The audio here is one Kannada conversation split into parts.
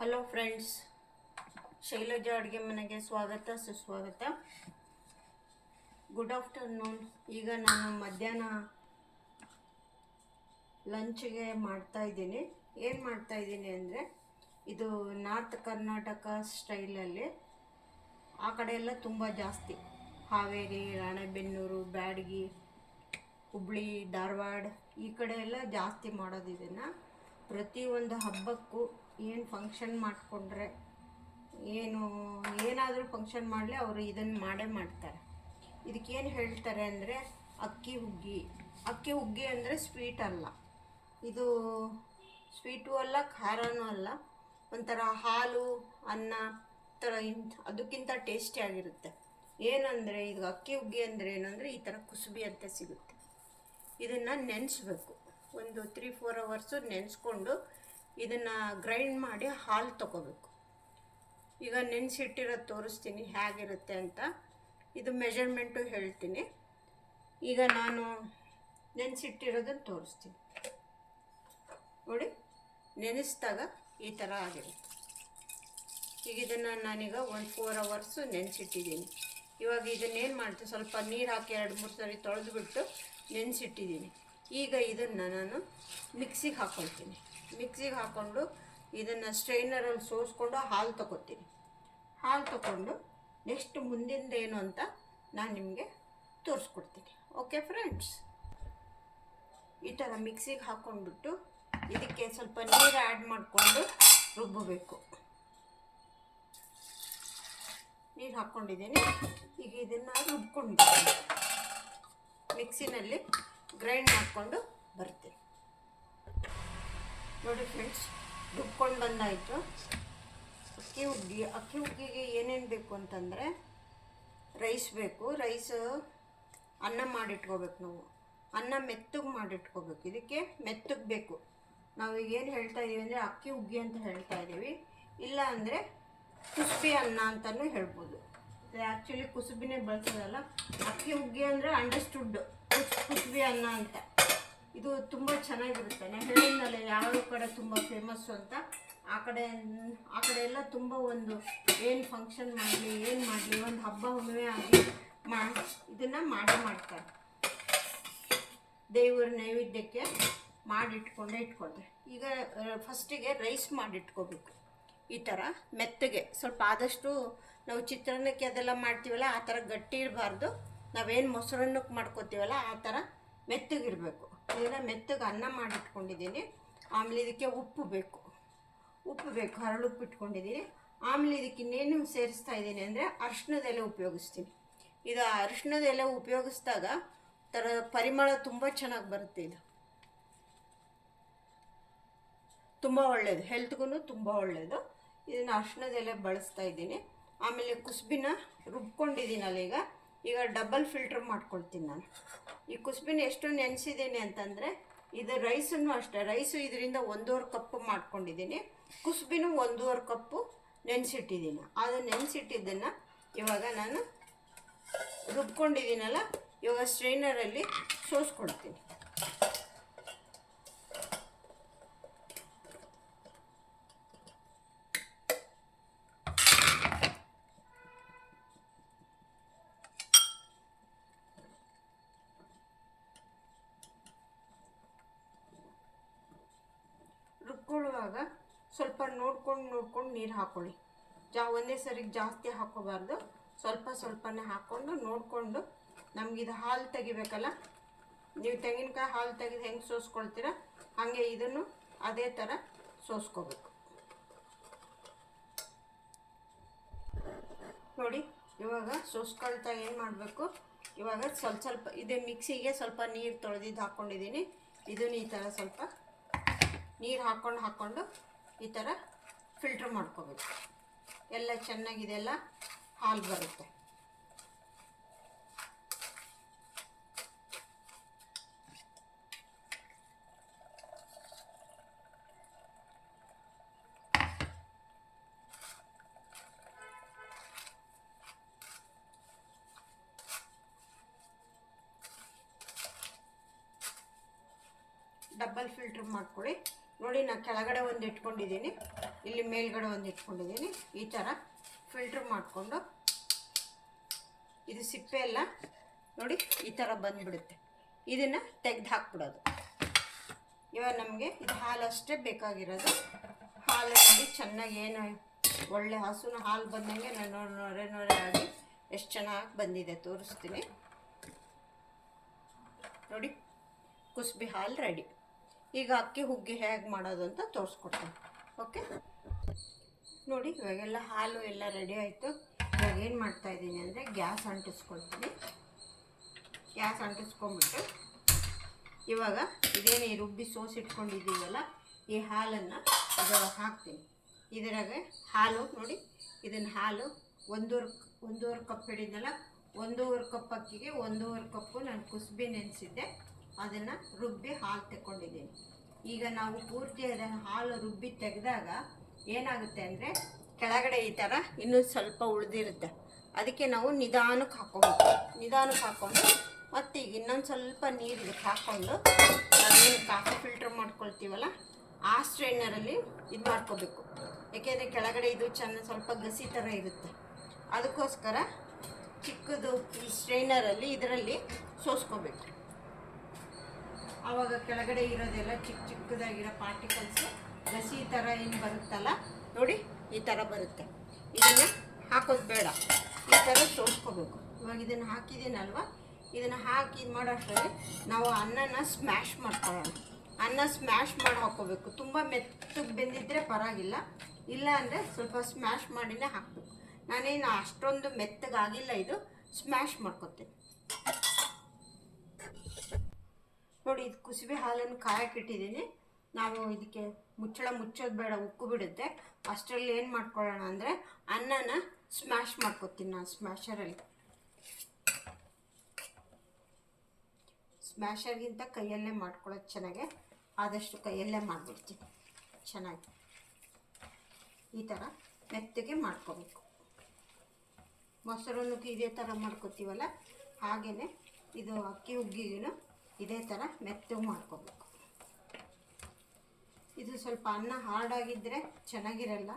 ಹಲೋ ಫ್ರೆಂಡ್ಸ್, ಶೈಲಜಾ ಅಡುಗೆ ಮನೆಗೆ ಸ್ವಾಗತ ಸುಸ್ವಾಗತ. Good afternoon. ಈಗ ನಾನು ಮಧ್ಯಾಹ್ನ ಲಂಚ್ಗೆ ಮಾಡ್ತಾಯಿದ್ದೀನಿ. ಏನು ಮಾಡ್ತಾಯಿದ್ದೀನಿ ಅಂದರೆ, ಇದು ನಾರ್ತ್ ಕರ್ನಾಟಕ ಸ್ಟೈಲಲ್ಲಿ. ಆ ಕಡೆ ಎಲ್ಲ ತುಂಬ ಜಾಸ್ತಿ, ಹಾವೇರಿ, ರಾಣೆಬೆನ್ನೂರು, ಬ್ಯಾಡಗಿ, ಹುಬ್ಳಿ, ಧಾರವಾಡ ಈ ಕಡೆ ಎಲ್ಲ ಜಾಸ್ತಿ ಮಾಡೋದು ಇದನ್ನು. ಪ್ರತಿಯೊಂದು ಹಬ್ಬಕ್ಕೂ ಏನು ಫಂಕ್ಷನ್ ಮಾಡಿಕೊಂಡ್ರೆ ಏನಾದರೂ ಫಂಕ್ಷನ್ ಮಾಡಲಿ ಅವರು ಇದನ್ನು ಮಾಡೇ ಮಾಡ್ತಾರೆ. ಇದಕ್ಕೇನು ಹೇಳ್ತಾರೆ ಅಂದರೆ ಅಕ್ಕಿ ಹುಗ್ಗಿ. ಅಕ್ಕಿ ಹುಗ್ಗಿ ಅಂದರೆ ಸ್ವೀಟ್ ಅಲ್ಲ, ಇದು ಸ್ವೀಟು ಅಲ್ಲ, ಖಾರನೂ ಅಲ್ಲ, ಒಂಥರ ಹಾಲು ಅನ್ನ ಥರ ಅದಕ್ಕಿಂತ ಟೇಸ್ಟಿಯಾಗಿರುತ್ತೆ. ಏನಂದರೆ ಇದು ಅಕ್ಕಿ ಹುಗ್ಗಿ ಅಂದರೆ ಏನಂದರೆ ಈ ಥರ ಕುಸುಬಿ ಅಂತ ಸಿಗುತ್ತೆ. ಇದನ್ನು ನೆನೆಸ್ಬೇಕು, ಒಂದು 3-4 ಅವರ್ಸು ನೆನೆಸ್ಕೊಂಡು ಇದನ್ನು ಗ್ರೈಂಡ್ ಮಾಡಿ ಹಾಲು ತೊಗೋಬೇಕು. ಈಗ ನೆನೆಸಿಟ್ಟಿರೋದು ತೋರಿಸ್ತೀನಿ ಹೇಗಿರುತ್ತೆ ಅಂತ. ಇದು ಮೆಜರ್ಮೆಂಟು ಹೇಳ್ತೀನಿ. ಈಗ ನಾನು ನೆನೆಸಿಟ್ಟಿರೋದನ್ನು ತೋರಿಸ್ತೀನಿ ನೋಡಿ. ನೆನೆಸಿದಾಗ ಈ ಥರ ಆಗಿರುತ್ತೆ. ಈಗ ಇದನ್ನು ನಾನೀಗ 1-4 ಅವರ್ಸು ನೆನೆಸಿಟ್ಟಿದ್ದೀನಿ. ಇವಾಗ ಇದನ್ನೇನು ಮಾಡ್ತೀನಿ, ಸ್ವಲ್ಪ ನೀರು ಹಾಕಿ 2-3 ಸರಿ ತೊಳೆದ್ಬಿಟ್ಟು ನೆನೆಸಿಟ್ಟಿದ್ದೀನಿ. ಈಗ ಇದನ್ನು ನಾನು ಮಿಕ್ಸಿಗೆ ಹಾಕ್ಕೊಳ್ತೀನಿ. ಮಿಕ್ಸಿಗೆ ಹಾಕ್ಕೊಂಡು ಇದನ್ನು ಸ್ಟ್ರೈನರಲ್ಲಿ ಸೋಸ್ಕೊಂಡು ಹಾಲು ತೊಗೊತೀನಿ. ಹಾಲು ತೊಗೊಂಡು ನೆಕ್ಸ್ಟ್ ಮುಂದಿಂದೇನು ಅಂತ ನಾನು ನಿಮಗೆ ತೋರಿಸ್ಕೊಡ್ತೀನಿ. ಓಕೆ ಫ್ರೆಂಡ್ಸ್, ಈ ಥರ ಮಿಕ್ಸಿಗೆ ಹಾಕ್ಕೊಂಡ್ಬಿಟ್ಟು ಇದಕ್ಕೆ ಸ್ವಲ್ಪ ನೀರು ಆ್ಯಡ್ ಮಾಡಿಕೊಂಡು ರುಬ್ಬಬೇಕು. ನೀರು ಹಾಕ್ಕೊಂಡಿದ್ದೀನಿ. ಈಗ ಇದನ್ನು ರುಬ್ಕೊಂಡಿದ್ದೀನಿ, ಮಿಕ್ಸಿನಲ್ಲಿ ಗ್ರೈಂಡ್ ಮಾಡಿಕೊಂಡು ಬರ್ತೀನಿ ನೋಡಿ ಫ್ರೆಂಡ್ಸ್. ರುಬ್ಕೊಂಡು ಬಂದಾಯಿತು. ಅಕ್ಕಿ ಹುಗ್ಗಿಗೆ ಏನೇನು ಬೇಕು ಅಂತಂದರೆ, ರೈಸ್ ಬೇಕು. ರೈಸು ಅನ್ನ ಮಾಡಿಟ್ಕೋಬೇಕು. ನಾವು ಅನ್ನ ಮೆತ್ತಗೆ ಮಾಡಿಟ್ಕೋಬೇಕು. ಇದಕ್ಕೆ ಮೆತ್ತಗೆ ಬೇಕು. ನಾವು ಏನು ಹೇಳ್ತಾ ಇದ್ದೀವಿ ಅಂದರೆ ಅಕ್ಕಿ ಹುಗ್ಗಿ ಅಂತ ಹೇಳ್ತಾ ಇದ್ದೀವಿ, ಇಲ್ಲ ಅಂದರೆ ಕುಸುಬಿ ಅನ್ನ ಅಂತಲೂ ಹೇಳ್ಬೋದು. ಆ್ಯಕ್ಚುಲಿ ಕುಸುಬಿನೇ ಬಳಸೋದಲ್ಲ. ಅಕ್ಕಿ ಹುಗ್ಗಿ ಅಂದರೆ ಅಂಡರ್ಸ್ಟುಡ್ ಕುಸುಬಿ ಅನ್ನ ಅಂತ. ಇದು ತುಂಬ ಚೆನ್ನಾಗಿರುತ್ತೆ. ನಾನು ಹೇಳಿದ್ನಲ್ಲ ಯಾವ ಕಡೆ ತುಂಬ ಫೇಮಸ್ಸು ಅಂತ. ಆ ಕಡೆ ಎಲ್ಲ ತುಂಬ ಒಂದು ಏನು ಫಂಕ್ಷನ್ ಮಾಡಲಿ, ಏನು ಮಾಡಲಿ, ಒಂದು ಹಬ್ಬ ಹುಣ್ಣಿಮೆ ಆಗಲಿ ಇದನ್ನು ಮಾಡ್ತಾರೆ. ದೇವರ ನೈವೇದ್ಯಕ್ಕೆ ಇಟ್ಕೊಳ್ತಾರೆ. ಈಗ ಫಸ್ಟಿಗೆ ರೈಸ್ ಮಾಡಿಟ್ಕೋಬೇಕು. ಈ ಥರ ಮೆತ್ತಗೆ ಸ್ವಲ್ಪ ಆದಷ್ಟು ನಾವು ಚಿತ್ರಾನ್ನಕ್ಕೆ ಅದೆಲ್ಲ ಮಾಡ್ತೀವಲ್ಲ ಆ ಥರ ಗಟ್ಟಿ ಇರಬಾರ್ದು. ನಾವೇನು ಮೊಸರನ್ನಕ್ಕೆ ಮಾಡ್ಕೋತೀವಲ್ಲ ಆ ಥರ ಮೆತ್ತಗಿರಬೇಕು. ಇದನ್ನು ಮೆತ್ತಗೆ ಅನ್ನ ಮಾಡಿಟ್ಕೊಂಡಿದ್ದೀನಿ. ಆಮೇಲೆ ಇದಕ್ಕೆ ಉಪ್ಪು ಬೇಕು, ಹರಳುಪ್ಪು ಇಟ್ಕೊಂಡಿದ್ದೀನಿ. ಆಮೇಲೆ ಇದಕ್ಕೆ ಇನ್ನೇನು ಸೇರಿಸ್ತಾ ಇದ್ದೀನಿ ಅಂದರೆ ಅರಿಶಿಣದ ಎಲೆ ಉಪಯೋಗಿಸ್ತೀನಿ. ಇದು ಅರಿಶಿಣದ ಎಲೆ ಉಪಯೋಗಿಸಿದಾಗ ಥರ ಪರಿಮಳ ತುಂಬ ಚೆನ್ನಾಗಿ ಬರುತ್ತೆ. ಇದು ತುಂಬ ಒಳ್ಳೆಯದು, ಹೆಲ್ತ್ಗೂ ತುಂಬ ಒಳ್ಳೆಯದು. ಇದನ್ನು ಅರಿಶಿಣದ ಎಲೆ ಬಳಸ್ತಾ ಇದ್ದೀನಿ. ಆಮೇಲೆ ಕುಸುಬಿನ ರುಬ್ಕೊಂಡಿದ್ದೀನಲ್ಲ, ಈಗ ಡಬಲ್ ಫಿಲ್ಟ್ರ್ ಮಾಡ್ಕೊಳ್ತೀನಿ ನಾನು. ಈ ಕುಸುಬಿನ ಎಷ್ಟು ನೆನೆಸಿದ್ದೀನಿ ಅಂತಂದರೆ, ಇದು ರೈಸನ್ನು ಅಷ್ಟೇ. ರೈಸು ಇದರಿಂದ 1.5 ಕಪ್ ಮಾಡ್ಕೊಂಡಿದ್ದೀನಿ. ಕುಸುಬಿನೂ 1.5 ಕಪ್ಪು ನೆನೆಸಿಟ್ಟಿದ್ದೀನಿ. ಅದು ನೆನೆಸಿಟ್ಟಿದ್ದನ್ನು ಇವಾಗ ನಾನು ರುಬ್ಕೊಂಡಿದ್ದೀನಲ್ಲ, ಇವಾಗ ಸ್ಟ್ರೈನರಲ್ಲಿ ಸೋಸ್ಕೊಳ್ತೀನಿ. ರುಬ್ಕೊಳ್ಳುವಾಗ ಸ್ವಲ್ಪ ನೋಡ್ಕೊಂಡು ನೀರು ಹಾಕ್ಕೊಳ್ಳಿ. ಒಂದೇ ಸರಿಗೆ ಜಾಸ್ತಿ ಹಾಕ್ಕೋಬಾರ್ದು, ಸ್ವಲ್ಪನೇ ಹಾಕ್ಕೊಂಡು ನೋಡಿಕೊಂಡು. ನಮಗಿದು ಹಾಲು ತೆಗಿಬೇಕಲ್ಲ, ನೀವು ತೆಂಗಿನಕಾಯಿ ಹಾಲು ತೆಗೆದು ಹೆಂಗೆ ಸೋಸ್ಕೊಳ್ತೀರ ಹಾಗೆ ಇದನ್ನು ಅದೇ ಥರ ಸೋಸ್ಕೋಬೇಕು ನೋಡಿ. ಇವಾಗ ಸೋಸ್ಕೊಳ್ತಾ ಏನು ಮಾಡಬೇಕು, ಇವಾಗ ಸ್ವಲ್ಪ ಇದೇ ಮಿಕ್ಸಿಗೆ ಸ್ವಲ್ಪ ನೀರು ತೊಳೆದಿದ್ದು ಹಾಕ್ಕೊಂಡಿದ್ದೀನಿ. ಇದನ್ನು ಈ ಥರ ಸ್ವಲ್ಪ ನೀರು ಹಾಕ್ಕೊಂಡು ಈ ಥರ ಫಿಲ್ಟ್ರ್ ಮಾಡ್ಕೋಬೇಕು. ಎಲ್ಲ ಚೆನ್ನಾಗಿದೆಲ್ಲ ಹಾಲು ಬರುತ್ತೆ. ಡಬಲ್ ಫಿಲ್ಟ್ರ್ ಮಾಡ್ಕೊಳ್ಳಿ. ನೋಡಿ, ನಾನು ಕೆಳಗಡೆ ಒಂದು ಇಟ್ಕೊಂಡಿದ್ದೀನಿ, ಇಲ್ಲಿ ಮೇಲ್ಗಡೆ ಒಂದು ಇಟ್ಕೊಂಡಿದ್ದೀನಿ. ಈ ಥರ ಫಿಲ್ಟ್ರ್ ಮಾಡಿಕೊಂಡು ಇದು ಸಿಪ್ಪೆ ಎಲ್ಲ ನೋಡಿ ಈ ಥರ ಬಂದುಬಿಡುತ್ತೆ. ಇದನ್ನು ತೆಗೆದು ಹಾಕ್ಬಿಡೋದು. ಇವಾಗ ನಮಗೆ ಇದು ಹಾಲು ಅಷ್ಟೇ ಬೇಕಾಗಿರೋದು. ಹಾಲು ನೋಡಿ ಚೆನ್ನಾಗಿ ಏನು ಒಳ್ಳೆ ಹಸುನ ಹಾಲು ಬಂದಂಗೆ ನಾನು ನೊರೆ ನೊರೆ ಆಗಿ ಎಷ್ಟು ಚೆನ್ನಾಗಿ ಬಂದಿದೆ ತೋರಿಸ್ತೀನಿ ನೋಡಿ. ಕುಸ್ಬಿ ಹಾಲು ರೆಡಿ. ಈಗ ಅಕ್ಕಿ ಹುಗ್ಗಿ ಹೇಗೆ ಮಾಡೋದು ಅಂತ ತೋರಿಸ್ಕೊಡ್ತೀನಿ. ಓಕೆ ನೋಡಿ, ಇವಾಗೆಲ್ಲ ಹಾಲು ಎಲ್ಲ ರೆಡಿ ಆಯಿತು. ಇವಾಗ ಏನು ಮಾಡ್ತಾಯಿದ್ದೀನಿ ಅಂದರೆ ಗ್ಯಾಸ್ ಅಂಟಿಸ್ಕೊಳ್ತೀನಿ. ಗ್ಯಾಸ್ ಅಂಟಿಸ್ಕೊಂಡ್ಬಿಟ್ಟು ಇವಾಗ ಇದೇನು ರುಬ್ಬಿ ಸೋಸಿಟ್ಕೊಂಡಿದ್ದೀವಲ್ಲ ಈ ಹಾಲನ್ನು ಇದರೊಳಗೆ ಹಾಕ್ತೀನಿ. ಇದರಾಗೆ ಹಾಲು ನೋಡಿ, ಇದನ್ನು ಹಾಲು ಒಂದೂವರೆ ಕಪ್ ಹಿಡಿದಲ್ಲ, 1.5 ಕಪ್ ಅಕ್ಕಿಗೆ 1.5 ಕಪ್ಪು ನಾನು ಕುಸ್ಬಿ ನೆನೆಸಿದ್ದೆ, ಅದನ್ನು ರುಬ್ಬಿ ಹಾಲು ತಗೊಂಡಿದ್ದೀನಿ. ಈಗ ನಾವು ಪೂರ್ತಿ ಅದನ್ನು ಹಾಲು ರುಬ್ಬಿ ತೆಗೆದಾಗ ಏನಾಗುತ್ತೆ ಅಂದರೆ ಕೆಳಗಡೆ ಈ ಥರ ಇನ್ನೂ ಸ್ವಲ್ಪ ಉಳಿದಿರುತ್ತೆ. ಅದಕ್ಕೆ ನಾವು ನಿಧಾನಕ್ಕೆ ಹಾಕ್ಕೊಬೇಕು. ನಿಧಾನಕ್ಕೆ ಹಾಕ್ಕೊಂಡು ಮತ್ತು ಈಗ ಇನ್ನೊಂದು ಸ್ವಲ್ಪ ನೀರು ಇದಕ್ಕೆ ಹಾಕ್ಕೊಂಡು ನಾವೇನು ಕಾಫಿ ಫಿಲ್ಟರ್ ಮಾಡ್ಕೊಳ್ತೀವಲ್ಲ ಆ ಸ್ಟ್ರೈನರಲ್ಲಿ ಇದು ಮಾಡ್ಕೋಬೇಕು. ಏಕೆಂದರೆ ಕೆಳಗಡೆ ಇದು ಸ್ವಲ್ಪ ಗಸಿ ಥರ ಇರುತ್ತೆ. ಅದಕ್ಕೋಸ್ಕರ ಚಿಕ್ಕದು ಈ ಸ್ಟ್ರೈನರಲ್ಲಿ ಇದರಲ್ಲಿ ಸೋಸ್ಕೋಬೇಕು. ಆವಾಗ ಕೆಳಗಡೆ ಇರೋದೆಲ್ಲ ಚಿಕ್ಕದಾಗಿರೋ ಪಾರ್ಟಿಕಲ್ಸು ಗಸಿ ಥರ ಏನು ಬರುತ್ತಲ್ಲ ನೋಡಿ, ಈ ಥರ ಬರುತ್ತೆ. ಇದನ್ನು ಹಾಕೋದು ಬೇಡ, ಈ ಥರ ಸೋಸ್ಕೋಬೇಕು. ಇವಾಗ ಇದನ್ನು ಹಾಕಿದ್ದೀನಲ್ವ, ಇದನ್ನು ಹಾಕಿ ಇದು ಮಾಡೋ ಅಷ್ಟರಲ್ಲಿ ನಾವು ಅನ್ನನ ಸ್ಮ್ಯಾಶ್ ಮಾಡ್ಕೊಳ್ಳೋಣ. ಅನ್ನ ಸ್ಮ್ಯಾಶ್ ಮಾಡಿ ಹಾಕ್ಕೋಬೇಕು. ತುಂಬ ಮೆತ್ತಗೆ ಬೆಂದಿದ್ದರೆ ಪರವಾಗಿಲ್ಲ, ಇಲ್ಲ ಅಂದರೆ ಸ್ವಲ್ಪ ಸ್ಮ್ಯಾಶ್ ಮಾಡಿನೇ ಹಾಕಬೇಕು. ನಾನೇನು ಅಷ್ಟೊಂದು ಮೆತ್ತಗಾಗಿಲ್ಲ, ಇದು ಸ್ಮ್ಯಾಶ್ ಮಾಡ್ಕೊತೀನಿ ನೋಡಿ. ಇದು ಕುಸುಬೆ ಹಾಲನ್ನು ಕಾಯಕ್ಕಿಟ್ಟಿದ್ದೀನಿ. ನಾವು ಇದಕ್ಕೆ ಮುಚ್ಚೋದು ಬೇಡ, ಉಕ್ಕು ಬಿಡುತ್ತೆ. ಅಷ್ಟರಲ್ಲಿ ಏನು ಮಾಡ್ಕೊಳ್ಳೋಣ ಅಂದರೆ ಅನ್ನನ ಸ್ಮ್ಯಾಶ್ ಮಾಡ್ಕೊತೀನಿ ನಾನು ಸ್ಮ್ಯಾಶರಲ್ಲಿ. ಸ್ಮ್ಯಾಶರ್ಗಿಂತ ಕೈಯಲ್ಲೇ ಮಾಡ್ಕೊಳ್ಳೋದು ಚೆನ್ನಾಗೆ, ಆದಷ್ಟು ಕೈಯಲ್ಲೇ ಮಾಡಿಬಿಡ್ತೀನಿ ಚೆನ್ನಾಗಿ. ಈ ಥರ ಮೆತ್ತಗೆ ಮಾಡ್ಕೋಬೇಕು. ಮೊಸರನ್ನು ಇದೇ ಥರ ಮಾಡ್ಕೊತೀವಲ್ಲ ಹಾಗೆಯೇ ಇದು ಅಕ್ಕಿ ಹುಗ್ಗಿಗೂ ಇದೇ ಥರ ಮೆತ್ತಗೆ ಮಾಡ್ಕೋಬೇಕು. ಇದು ಸ್ವಲ್ಪ ಅನ್ನ ಹಾರ್ಡಾಗಿದ್ದರೆ ಚೆನ್ನಾಗಿರಲ್ಲ,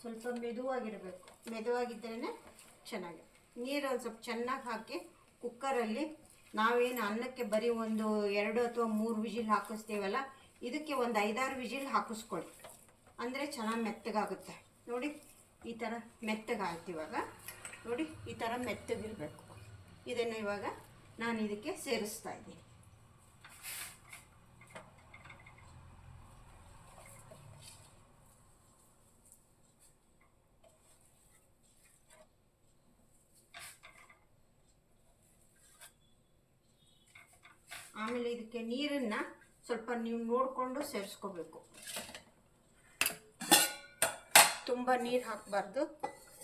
ಸ್ವಲ್ಪ ಮೆದುವಾಗಿರಬೇಕು. ಮೆದುವಾಗಿದ್ರೇ ಚೆನ್ನಾಗಿ. ನೀರು ಒಂದು ಸ್ವಲ್ಪ ಚೆನ್ನಾಗಿ ಹಾಕಿ ಕುಕ್ಕರಲ್ಲಿ ನಾವೇನು ಅನ್ನಕ್ಕೆ ಬರೀ ಒಂದು 2 ಅಥವಾ 3 ವಿಜಿಲ್ ಹಾಕಿಸ್ತೀವಲ್ಲ, ಇದಕ್ಕೆ ಒಂದು 5-6 ವಿಜಿಲ್ ಹಾಕಿಸ್ಕೊಳ್ಳಿ, ಅಂದರೆ ಚೆನ್ನಾಗಿ ಮೆತ್ತಗಾಗುತ್ತೆ ನೋಡಿ. ಈ ಥರ ಮೆತ್ತಗಾಯ್ತು. ಇವಾಗ ನೋಡಿ ಈ ಥರ ಮೆತ್ತಗಿರಬೇಕು. ಇದನ್ನು ಇವಾಗ ನಾನು ಇದಕ್ಕೆ ಸೇರಿಸ್ತಾ ಇದ್ದೀನಿ. ಆಮೇಲೆ ಇದಕ್ಕೆ ನೀರನ್ನು ಸ್ವಲ್ಪ ನೀವು ನೋಡಿಕೊಂಡು ಸೇರಿಸ್ಕೋಬೇಕು. ತುಂಬ ನೀರು ಹಾಕಬಾರ್ದು.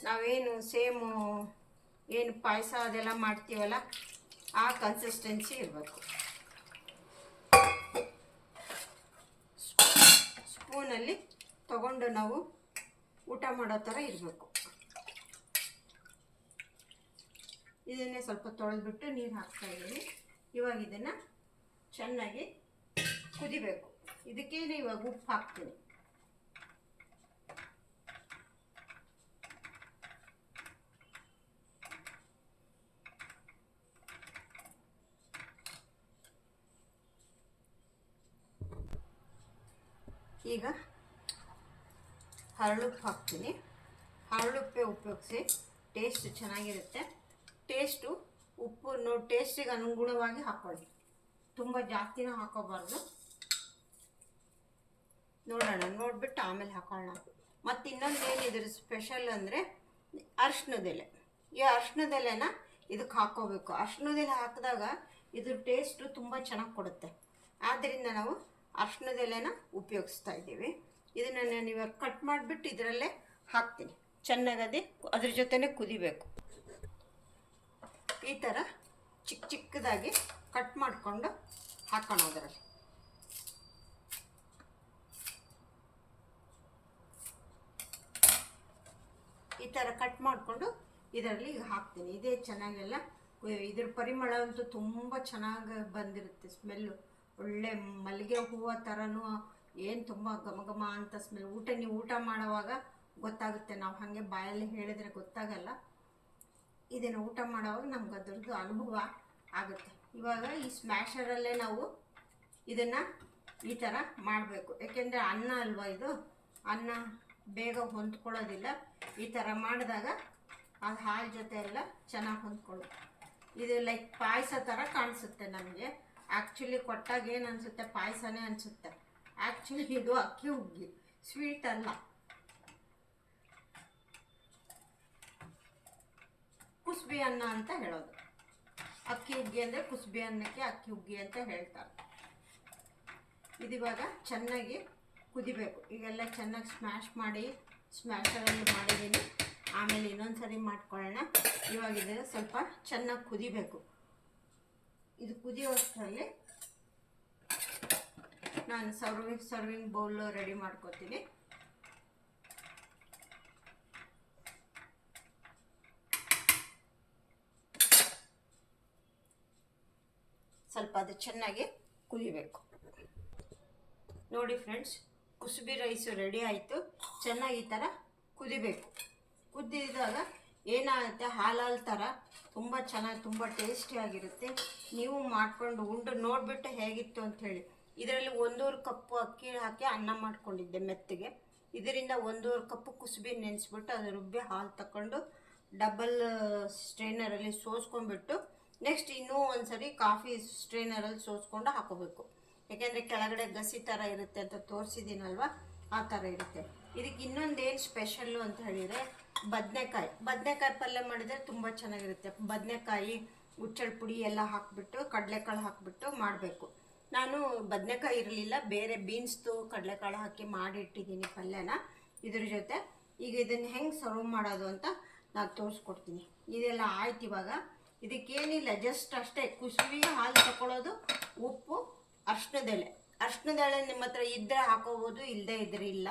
ನಾವೇನು ಸೇಮು ಏನು ಪಾಯಸ ಅದೆಲ್ಲ ಮಾಡ್ತೀವಲ್ಲ ಆ ಕನ್ಸಿಸ್ಟೆನ್ಸಿ ಇರಬೇಕು. ಸ್ಪೂನಲ್ಲಿ ತಗೊಂಡು ನಾವು ಊಟ ಮಾಡೋ ಥರ ಇರಬೇಕು. ಇದನ್ನೇ ಸ್ವಲ್ಪ ತೊಳೆದ್ಬಿಟ್ಟು ನೀರು ಹಾಕ್ತಾಯಿದ್ದೀನಿ. ಇವಾಗ ಇದನ್ನು ಚೆನ್ನಾಗಿ ಕುದಿಬೇಕು. ಇದಕ್ಕೇನೆ ಇವಾಗ ಉಪ್ಪು ಹಾಕ್ತೀನಿ. ಈಗ ಹರಳುಪ್ಪು ಹಾಕ್ತೀನಿ. ಹರಳುಪ್ಪೆ ಉಪಯೋಗಿಸಿ ಟೇಸ್ಟ್ ಚೆನ್ನಾಗಿರುತ್ತೆ. ಟೇಸ್ಟು ಉಪ್ಪು ಟೇಸ್ಟಿಗೆ ಅನುಗುಣವಾಗಿ ಹಾಕ್ಕೊಳ್ಳಿ, ತುಂಬ ಜಾಸ್ತಿನೂ ಹಾಕೋಬಾರ್ದು. ನೋಡೋಣ, ನೋಡಿಬಿಟ್ಟು ಆಮೇಲೆ ಹಾಕೋಣ. ಮತ್ತು ಇನ್ನೊಂದು ಏನು ಇದ್ರ ಸ್ಪೆಷಲ್ ಅಂದರೆ ಅರಿಶಿಣದೆಲೆ. ಈ ಅರಿಶಿಣದೆಲೆನ ಇದಕ್ಕೆ ಹಾಕ್ಕೋಬೇಕು. ಅರಿಶಿಣದೆಲೆ ಹಾಕಿದಾಗ ಇದ್ರ ಟೇಸ್ಟು ತುಂಬ ಚೆನ್ನಾಗಿ ಕೊಡುತ್ತೆ. ಆದ್ದರಿಂದ ನಾವು ಅರಿಶಿಣದೆಲೆನ ಉಪಯೋಗಿಸ್ತಾ ಇದ್ದೀವಿ. ಇದನ್ನು ನಾನು ಇವಾಗ ಕಟ್ ಮಾಡಿಬಿಟ್ಟು ಇದರಲ್ಲೇ ಹಾಕ್ತೀನಿ. ಚೆನ್ನಾಗದೆ ಅದ್ರ ಜೊತೆನೇ ಕುದಿಬೇಕು. ಈ ಥರ ಚಿಕ್ಕದಾಗಿ ಕಟ್ ಮಾಡಿಕೊಂಡು ಹಾಕೋಣ ಅದರಲ್ಲಿ. ಈ ಥರ ಕಟ್ ಮಾಡಿಕೊಂಡು ಇದರಲ್ಲಿ ಈಗ ಹಾಕ್ತೀನಿ. ಇದೇ ಚೆನ್ನಾಗೆಲ್ಲ ಇದ್ರ ಪರಿಮಳ ಅಂತೂ ತುಂಬ ಚೆನ್ನಾಗಿ ಬಂದಿರುತ್ತೆ. ಸ್ಮೆಲ್ಲು ಒಳ್ಳೆ ಮಲ್ಲಿಗೆ ಹೂವು ಥರನೂ ಏನು ತುಂಬ ಘಮ ಘಮ ಅಂತ ಸ್ಮೆಲ್. ನೀವು ಊಟ ಮಾಡುವಾಗ ಗೊತ್ತಾಗುತ್ತೆ, ನಾವು ಹಾಗೆ ಬಾಯಲ್ಲಿ ಹೇಳಿದರೆ ಗೊತ್ತಾಗಲ್ಲ. ಇದನ್ನು ಊಟ ಮಾಡುವಾಗ ನಮ್ಗೆ ಅದ್ರದ್ದು ಅನುಭವ ಆಗುತ್ತೆ. ಇವಾಗ ಈ ಸ್ಮ್ಯಾಶರಲ್ಲೇ ನಾವು ಇದನ್ನು ಈ ಥರ ಮಾಡಬೇಕು, ಏಕೆಂದರೆ ಅನ್ನ ಅಲ್ವಾ ಇದು, ಅನ್ನ ಬೇಗ ಹೊಂದ್ಕೊಳ್ಳೋದಿಲ್ಲ. ಈ ಥರ ಮಾಡಿದಾಗ ಅದು ಹಾಲು ಜೊತೆ ಎಲ್ಲ ಚೆನ್ನಾಗಿ ಹೊಂದ್ಕೊಳ್ಳುತ್ತೆ. ಇದು ಲೈಕ್ ಪಾಯಸ ಥರ ಕಾಣಿಸುತ್ತೆ ನಮಗೆ. ಆ್ಯಕ್ಚುಲಿ ಕೊಟ್ಟಾಗ ಏನು ಅನಿಸುತ್ತೆ, ಪಾಯಸನೇ ಅನಿಸುತ್ತೆ. ಆ್ಯಕ್ಚುಲಿ ಇದು ಅಕ್ಕಿ ಹುಗ್ಗಿ, ಸ್ವೀಟ್ ಅಲ್ಲ. ಕುಸ್ಬಿ ಅನ್ನ ಅಂತ ಹೇಳೋದು. ಅಕ್ಕಿ ಹುಗ್ಗಿ ಅಂದರೆ ಕುಸ್ಬಿ ಅನ್ನಕ್ಕೆ ಅಕ್ಕಿ ಹುಗ್ಗಿ ಅಂತ ಹೇಳ್ತಾರೆ. ಇದಿವಾಗ ಚೆನ್ನಾಗಿ ಕುದಿಬೇಕು. ಈಗೆಲ್ಲ ಚೆನ್ನಾಗಿ ಸ್ಮ್ಯಾಶ್ ಮಾಡಿ ಸ್ಮ್ಯಾಶರಲ್ಲಿ ಮಾಡಿದ್ದೀನಿ. ಆಮೇಲೆ ಇನ್ನೊಂದು ಸರಿ ಮಾಡ್ಕೊಳ್ಳೋಣ. ಇವಾಗ ಇದನ್ನು ಸ್ವಲ್ಪ ಚೆನ್ನಾಗಿ ಕುದಿಬೇಕು. ಇದು ಕುದಿಯೋಷ್ಟರಲ್ಲಿ ನಾನು ಸರ್ವಿಂಗ್ ಬೌಲ್ ರೆಡಿ ಮಾಡ್ಕೊತೀನಿ. ಸ್ವಲ್ಪ ಅದು ಚೆನ್ನಾಗಿ ಕುದಿಬೇಕು. ನೋಡಿ ಫ್ರೆಂಡ್ಸ್, ಕುಸುಬಿ ರೈಸು ರೆಡಿ ಆಯಿತು. ಚೆನ್ನಾಗಿ ಈ ಥರ ಕುದಿಬೇಕು. ಕುದ್ದಿದಾಗ ಏನಾಗುತ್ತೆ, ಹಾಲಾಲ್ ಥರ ತುಂಬ ಚೆನ್ನಾಗಿ, ತುಂಬ ಟೇಸ್ಟಿಯಾಗಿರುತ್ತೆ. ನೀವು ಮಾಡಿಕೊಂಡು ಉಂಡು ನೋಡಿಬಿಟ್ಟು ಹೇಗಿತ್ತು ಅಂಥೇಳಿ. ಇದರಲ್ಲಿ 1.5 ಕಪ್ಪು ಅಕ್ಕಿ ಹಾಕಿ ಅನ್ನ ಮಾಡ್ಕೊಂಡಿದ್ದೆ ಮೆತ್ತಗೆ. ಇದರಿಂದ 1.5 ಕಪ್ಪು ಕುಸುಬಿ ನೆನೆಸ್ಬಿಟ್ಟು ಅದು ರುಬ್ಬಿ ಹಾಲು ತಗೊಂಡು ಡಬಲ್ ಸ್ಟ್ರೈನರಲ್ಲಿ ಸೋಸ್ಕೊಂಡ್ಬಿಟ್ಟು ನೆಕ್ಸ್ಟ್ ಇನ್ನೂ ಒಂದು ಸರಿ ಕಾಫಿ ಸ್ಟ್ರೈನರಲ್ಲಿ ಸೋಸ್ಕೊಂಡು ಹಾಕೋಬೇಕು. ಯಾಕೆಂದರೆ ಕೆಳಗಡೆ ಗಸಿ ಥರ ಇರುತ್ತೆ ಅಂತ ತೋರಿಸಿದ್ದೀನಲ್ವ, ಆ ಥರ ಇರುತ್ತೆ. ಇದಕ್ಕೆ ಇನ್ನೊಂದೇನು ಸ್ಪೆಷಲ್ಲು ಅಂತ ಹೇಳಿದರೆ ಬದನೆಕಾಯಿ ಪಲ್ಯ ಮಾಡಿದರೆ ತುಂಬ ಚೆನ್ನಾಗಿರುತ್ತೆ. ಬದನೆಕಾಯಿ, ಹುಚ್ಚಳ ಪುಡಿ ಎಲ್ಲ ಹಾಕಿಬಿಟ್ಟು, ಕಡಲೆಕಾಳು ಹಾಕಿಬಿಟ್ಟು ಮಾಡಬೇಕು. ನಾನು ಬದನೆಕಾಯಿ ಇರಲಿಲ್ಲ, ಬೇರೆ ಬೀನ್ಸ್ದು ಕಡಲೆಕಾಳು ಹಾಕಿ ಮಾಡಿಟ್ಟಿದ್ದೀನಿ ಪಲ್ಯನ ಇದ್ರ ಜೊತೆ. ಈಗ ಇದನ್ನು ಹೆಂಗೆ ಸರ್ವ್ ಮಾಡೋದು ಅಂತ ನಾನು ತೋರಿಸ್ಕೊಡ್ತೀನಿ. ಇದೆಲ್ಲ ಆಯ್ತು. ಇವಾಗ ಇದಕ್ಕೇನಿಲ್ಲ, ಜಸ್ಟ್ ಅಷ್ಟೇ ಕುಸುಬಿ ಹಾಲು ತಗೊಳ್ಳೋದು, ಉಪ್ಪು, ಅರ್ಶಿನದೆಲೆ ನಿಮ್ಮ ಹತ್ರ ಇದ್ದರೆ ಹಾಕೋಬೋದು, ಇಲ್ಲದೇ ಇದ್ರೆ ಇಲ್ಲ.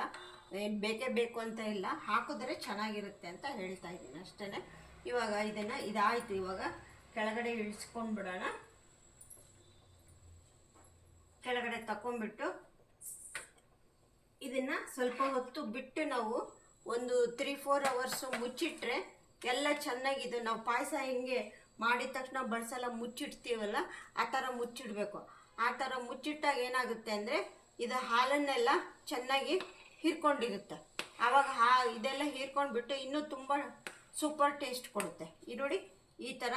ಏನು ಬೇಕೇ ಬೇಕು ಅಂತ ಇಲ್ಲ, ಹಾಕಿದ್ರೆ ಚೆನ್ನಾಗಿರುತ್ತೆ ಅಂತ ಹೇಳ್ತಾ ಇದ್ದೀನಿ ಅಷ್ಟೇ. ಇವಾಗ ಇದನ್ನು ಇದಾಯಿತು. ಇವಾಗ ಕೆಳಗಡೆ ಇಳಿಸ್ಕೊಂಡ್ಬಿಡೋಣ. ಕೆಳಗಡೆ ತಗೊಂಡ್ಬಿಟ್ಟು ಇದನ್ನು ಸ್ವಲ್ಪ ಹೊತ್ತು ಬಿಟ್ಟು ನಾವು ಒಂದು 3-4 ಅವರ್ಸು ಮುಚ್ಚಿಟ್ರೆ ಎಲ್ಲ ಚೆನ್ನಾಗಿದೆ. ನಾವು ಪಾಯಸ ಹಿಂಗೆ ಮಾಡಿದ ತಕ್ಷಣ ಬಡ್ಸೆಲ್ಲ ಮುಚ್ಚಿಡ್ತೀವಲ್ಲ, ಆ ಥರ ಮುಚ್ಚಿಡಬೇಕು. ಆ ಥರ ಮುಚ್ಚಿಟ್ಟಾಗ ಏನಾಗುತ್ತೆ ಅಂದರೆ ಇದು ಹಾಲನ್ನೆಲ್ಲ ಚೆನ್ನಾಗಿ ಹೀರ್ಕೊಂಡಿರುತ್ತೆ. ಆವಾಗ ಇದೆಲ್ಲ ಹೀರ್ಕೊಂಡ್ಬಿಟ್ಟು ಇನ್ನೂ ತುಂಬ ಸೂಪರ್ ಟೇಸ್ಟ್ ಕೊಡುತ್ತೆ. ಇದು ನೋಡಿ ಈ ಥರ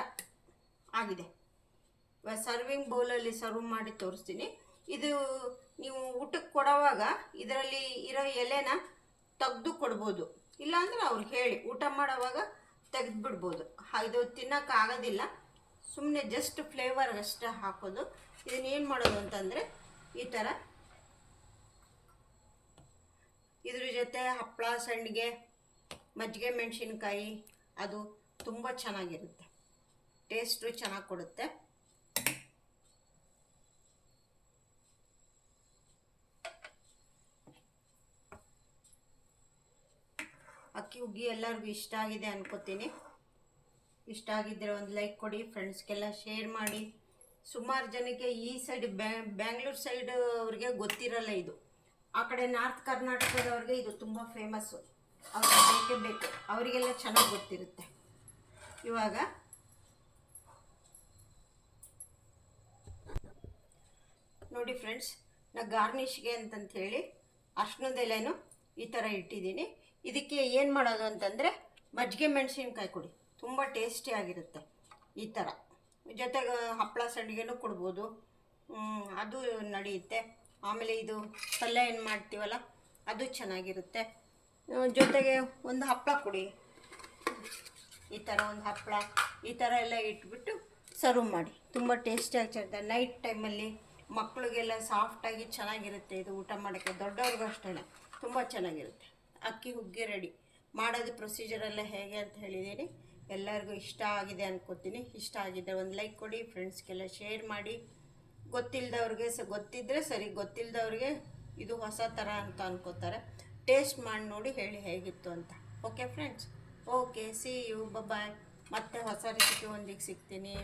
ಆಗಿದೆ. ಸರ್ವಿಂಗ್ ಬೌಲಲ್ಲಿ ಸರ್ವ್ ಮಾಡಿ ತೋರಿಸ್ತೀನಿ. ಇದು ನೀವು ಊಟಕ್ಕೆ ಕೊಡೋವಾಗ ಇದರಲ್ಲಿ ಇರೋ ಎಲೆನ ತೆಗೆದು ಕೊಡ್ಬೋದು, ಇಲ್ಲಾಂದರೆ ಅವ್ರಿಗೆ ಹೇಳಿ ಊಟ ಮಾಡೋವಾಗ ತೆಗೆದುಬಿಡ್ಬೋದು. ಇದು ತಿನ್ನೋಕ್ಕಾಗೋದಿಲ್ಲ, ಸುಮ್ಮನೆ ಜಸ್ಟ್ ಫ್ಲೇವರ್ಗಷ್ಟೇ ಹಾಕೋದು. ಇದನ್ನೇನು ಮಾಡೋದು ಅಂತಂದರೆ ಈ ಥರ ಇದ್ರ ಜೊತೆ ಹಪ್ಪಳ, ಸಂಡಿಗೆ, ಮಜ್ಜಿಗೆ ಮೆಣಸಿನ್ಕಾಯಿ, ಅದು ತುಂಬ ಚೆನ್ನಾಗಿರುತ್ತೆ. ಟೇಸ್ಟು ಚೆನ್ನಾಗಿ ಕೊಡುತ್ತೆ. ಅಕ್ಕಿ ಹುಗ್ಗಿ ಎಲ್ಲರಿಗೂ ಇಷ್ಟ ಆಗಿದೆ ಅನ್ಕೋತೀನಿ. ಇಷ್ಟ ಆಗಿದ್ದರೆ ಒಂದು ಲೈಕ್ ಕೊಡಿ, ಫ್ರೆಂಡ್ಸ್ಗೆಲ್ಲ ಶೇರ್ ಮಾಡಿ. ಸುಮಾರು ಜನಕ್ಕೆ ಈ ಸೈಡ್ ಬ್ಯಾಂಗ್ಳೂರು ಸೈಡ್ ಅವ್ರಿಗೆ ಗೊತ್ತಿರಲ್ಲ ಇದು. ಆ ಕಡೆ ನಾರ್ತ್ ಕರ್ನಾಟಕದವ್ರಿಗೆ ಇದು ತುಂಬ ಫೇಮಸ್ಸು. ಅವ್ರಿಗೆ ಬೇಕೇ ಬೇಕು, ಅವರಿಗೆಲ್ಲ ಚೆನ್ನಾಗಿ ಗೊತ್ತಿರುತ್ತೆ. ಇವಾಗ ನೋಡಿ ಫ್ರೆಂಡ್ಸ್, ನಾ ಗಾರ್ನಿಷ್ಗೆ ಅಂತಂಥೇಳಿ ಅರ್ಶಿನದೆಲೆನೂ ಈ ಥರ ಇಟ್ಟಿದ್ದೀನಿ. ಇದಕ್ಕೆ ಏನು ಮಾಡೋದು ಅಂತಂದರೆ ಮಜ್ಜಿಗೆ ಮೆಣಸಿನ್ಕಾಯಿ ಕೊಡಿ, ತುಂಬ ಟೇಸ್ಟಿಯಾಗಿರುತ್ತೆ. ಈ ಥರ ಜೊತೆಗೆ ಹಪ್ಪಳ ಸಂಡಿಗೆನೂ ಕೊಡ್ಬೋದು, ಅದು ನಡೆಯುತ್ತೆ. ಆಮೇಲೆ ಇದು ಪಲ್ಯ ಏನು ಮಾಡ್ತೀವಲ್ಲ ಅದು ಚೆನ್ನಾಗಿರುತ್ತೆ. ಜೊತೆಗೆ ಒಂದು ಹಪ್ಪಳ ಕೊಡಿ, ಈ ಥರ ಒಂದು ಹಪ್ಪಳ, ಈ ಥರ ಎಲ್ಲ ಇಟ್ಬಿಟ್ಟು ಸರ್ವ್ ಮಾಡಿ. ತುಂಬ ಟೇಸ್ಟಿಯಾಗಿ ಚೆನ್ನಾಗಿರುತ್ತೆ. ನೈಟ್ ಟೈಮಲ್ಲಿ ಮಕ್ಕಳಿಗೆಲ್ಲ ಸಾಫ್ಟಾಗಿ ಚೆನ್ನಾಗಿರುತ್ತೆ ಇದು ಊಟ ಮಾಡೋಕ್ಕೆ. ದೊಡ್ಡವ್ರಿಗೂ ಅಷ್ಟೇ ತುಂಬ ಚೆನ್ನಾಗಿರುತ್ತೆ. ಅಕ್ಕಿ ಹುಗ್ಗಿ ರೆಡಿ. ಮಾಡೋದು ಪ್ರೊಸೀಜರೆಲ್ಲ ಹೇಗೆ ಅಂತ ಹೇಳಿದ್ದೀನಿ. ಎಲ್ಲರಿಗೂ ಇಷ್ಟ ಆಗಿದೆ ಅನ್ಕೋತೀನಿ. ಇಷ್ಟ ಆಗಿದೆ ಒಂದು ಲೈಕ್ ಕೊಡಿ, ಫ್ರೆಂಡ್ಸ್ಗೆಲ್ಲ ಶೇರ್ ಮಾಡಿ. ಗೊತ್ತಿಲ್ಲದವ್ರಿಗೆ ಗೊತ್ತಿದ್ದರೆ ಸರಿ, ಗೊತ್ತಿಲ್ಲದವ್ರಿಗೆ ಇದು ಹೊಸ ಥರ ಅಂತ ಅನ್ಕೋತಾರೆ. ಟೇಸ್ಟ್ ಮಾಡಿ ನೋಡಿ ಹೇಳಿ ಹೇಗಿತ್ತು ಅಂತ. Okay friends, okay, see you, bye. ಮತ್ತೆ ಹೊಸ ರೆಸಿಪಿ ಒಂದಿಗೆ ಸಿಗ್ತೀನಿ.